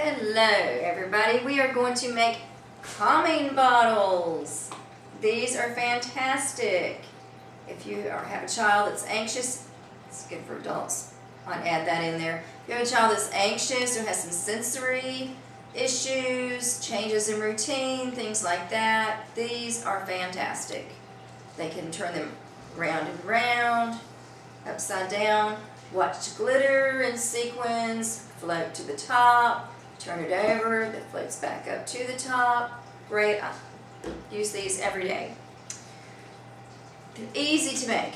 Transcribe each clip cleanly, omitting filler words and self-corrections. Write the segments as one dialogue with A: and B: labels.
A: Hello everybody, we are going to make calming bottles. These are fantastic. If you have a child that's anxious, it's good for adults. I'd add that in there. If you have a child that's anxious or has some sensory issues, changes in routine, things like that, these are fantastic. They can turn them round and round, upside down, watch glitter and sequins float to the top, turn it over, that floats back up to the top. Great, I use these every day. Easy to make.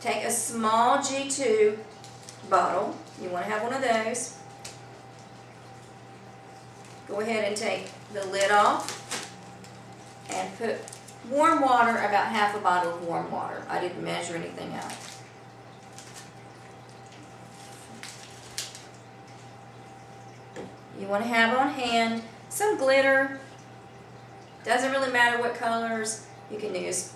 A: Take a small G2 bottle, you want to have one of those. Go ahead and take the lid off and put warm water, about half a bottle of warm water. I didn't measure anything out. You want to have on hand some glitter. Doesn't really matter what colors. You can use,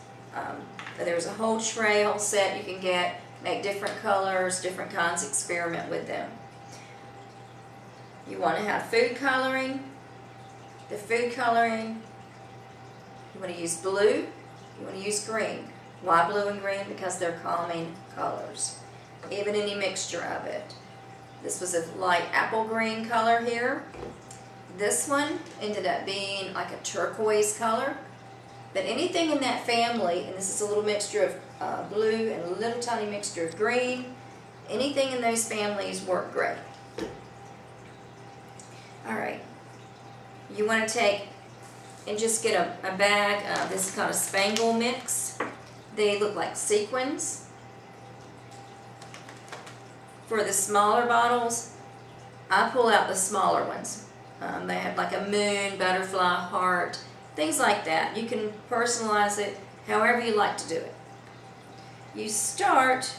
A: there's a whole tray, whole set you can get. Make different colors, different kinds, experiment with them. You want to have food coloring. The food coloring, you want to use blue, you want to use green. Why blue and green? Because they're calming colors. Even any mixture of it. This was a light apple green color here. This one ended up being like a turquoise color. But anything in that family, and this is a little mixture of blue and a little tiny mixture of green, anything in those families work great. Alright, you want to take and just get a bag of, this is called a spangle mix. They look like sequins. For the smaller bottles, I pull out the smaller ones. They have like a moon, butterfly, heart, things like that. You can personalize it however you like to do it. You start,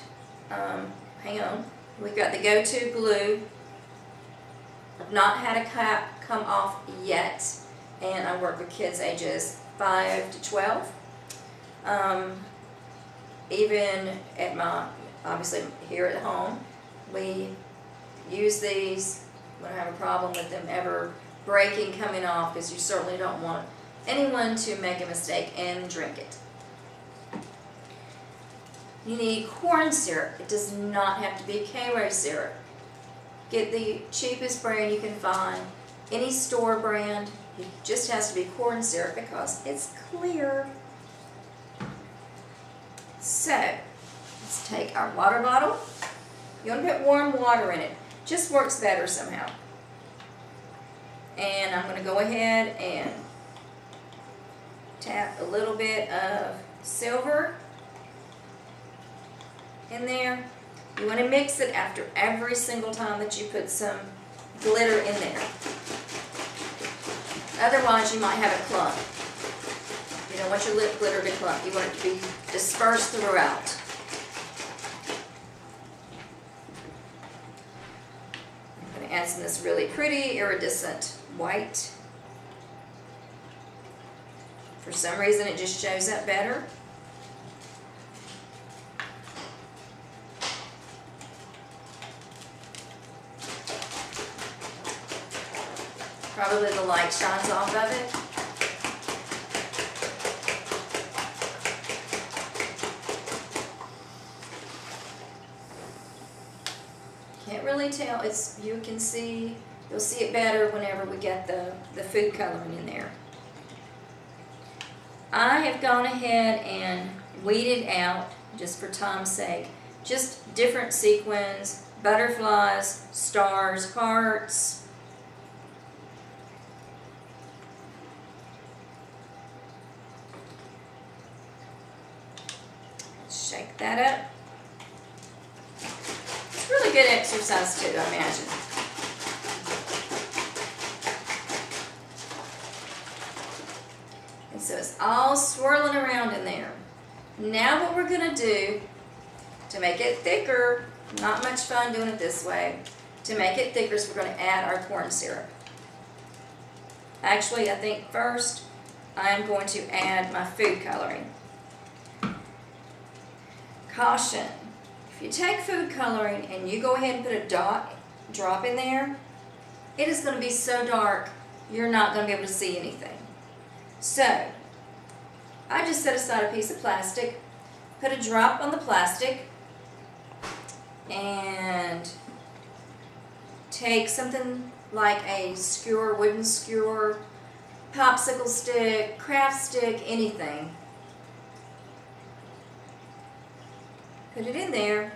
A: hang on, we've got the go-to glue. I've not had a cap come off yet, and I work with kids ages 5 to 12. Even at my, obviously here at home, we use these. We don't have a problem with them ever breaking, coming off, because you certainly don't want anyone to make a mistake and drink it. You need corn syrup. It does not have to be Karo syrup. Get the cheapest brand you can find, any store brand. It just has to be corn syrup because it's clear. So, let's take our water bottle. You want to put warm water in it. Just works better somehow. And I'm going to go ahead and tap a little bit of silver in there. You want to mix it after every single time that you put some glitter in there. Otherwise you might have a clump. You don't want your lip glitter to clump. You want it to be dispersed throughout. I'm going to add some of this really pretty iridescent white. For some reason it just shows up better. Probably the light shines off of it. Can't really tell. It's, you can see, you'll see it better whenever we get the food coloring in there. I have gone ahead and weeded out, just for time's sake, just different sequins, butterflies, stars, hearts. Shake that up. It's really good exercise too, I imagine. And so it's all swirling around in there. Now what we're going to do to make it thicker, not much fun doing it this way, to make it thicker is we're going to add our corn syrup. Actually, I think first I'm going to add my food coloring. Caution, if you take food coloring and you go ahead and put a drop in there, it is going to be so dark, you're not going to be able to see anything. So, I just set aside a piece of plastic, put a drop on the plastic, and take something like a skewer, wooden skewer, popsicle stick, craft stick, anything. Put it in there,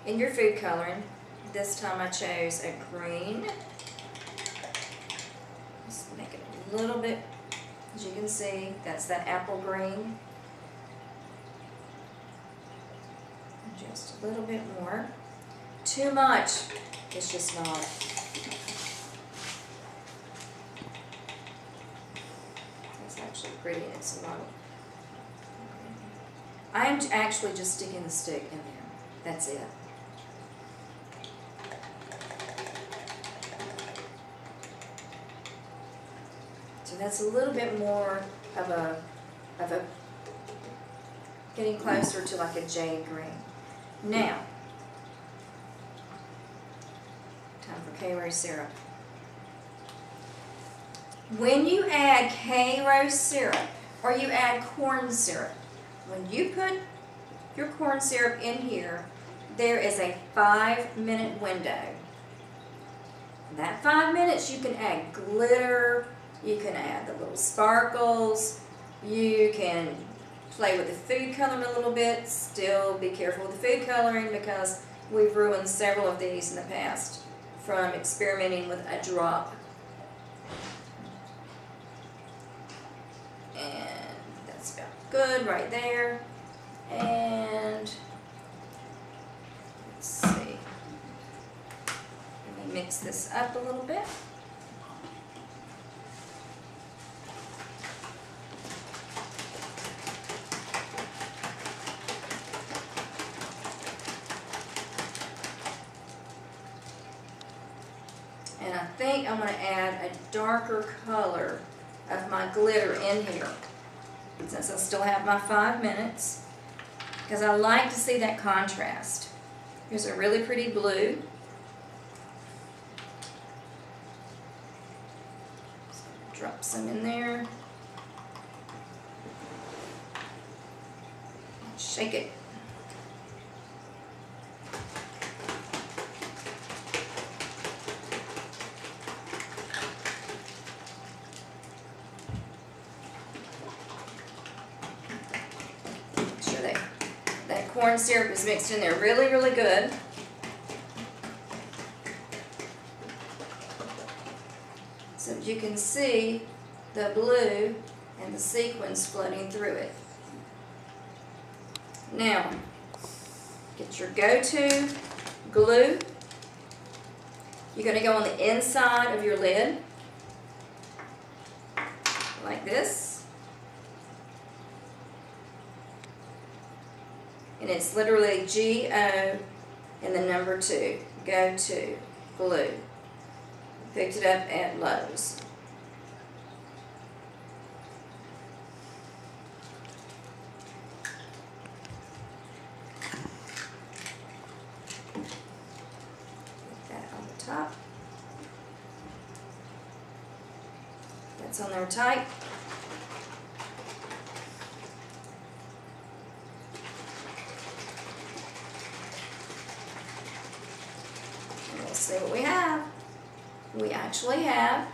A: in your food coloring. This time I chose a green. Just make it a little bit, as you can see, that's that apple green. Just a little bit more. Too much, it's just not. It's actually pretty, and it's a lot of. I am actually just sticking the stick in there. That's it. So that's a little bit more of a getting closer to like a jade green. Now, time for K-Rose syrup. When you add K-Rose syrup or you add corn syrup, when you put your corn syrup in here, there is a 5-minute window. In that 5 minutes, you can add glitter, you can add the little sparkles, you can play with the food coloring a little bit. Still be careful with the food coloring because we've ruined several of these in the past from experimenting with a drop. And that's about good right there. And let's see. Let me mix this up a little bit. And I think I'm going to add a darker color of my glitter in here, since I still have my 5 minutes, because I like to see that contrast. Here's a really pretty blue. Drop some in there. Shake it. That corn syrup is mixed in there really, really good. So you can see the blue and the sequins floating through it. Now, get your go-to glue. You're going to go on the inside of your lid, like this. And it's literally G-O and the number 2, go-to glue. Picked it up at Lowe's. Put that on the top. That's on there tight. See what we have. We actually have,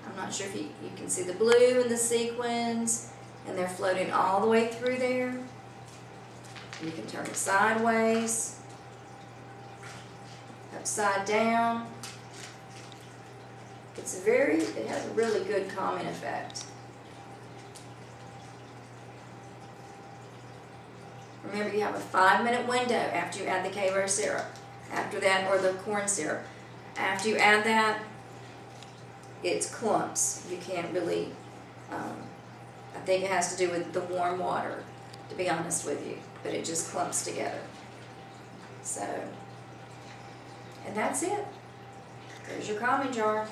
A: I'm not sure if you can see the blue and the sequins, and they're floating all the way through there. You can turn it sideways, upside down. It has a really good calming effect. Remember, you have a 5-minute window after you add the K-Rose syrup. After that, or the corn syrup. After you add that, it's clumps. You can't really, I think it has to do with the warm water, to be honest with you, but it just clumps together. So, and that's it. There's your calming jar.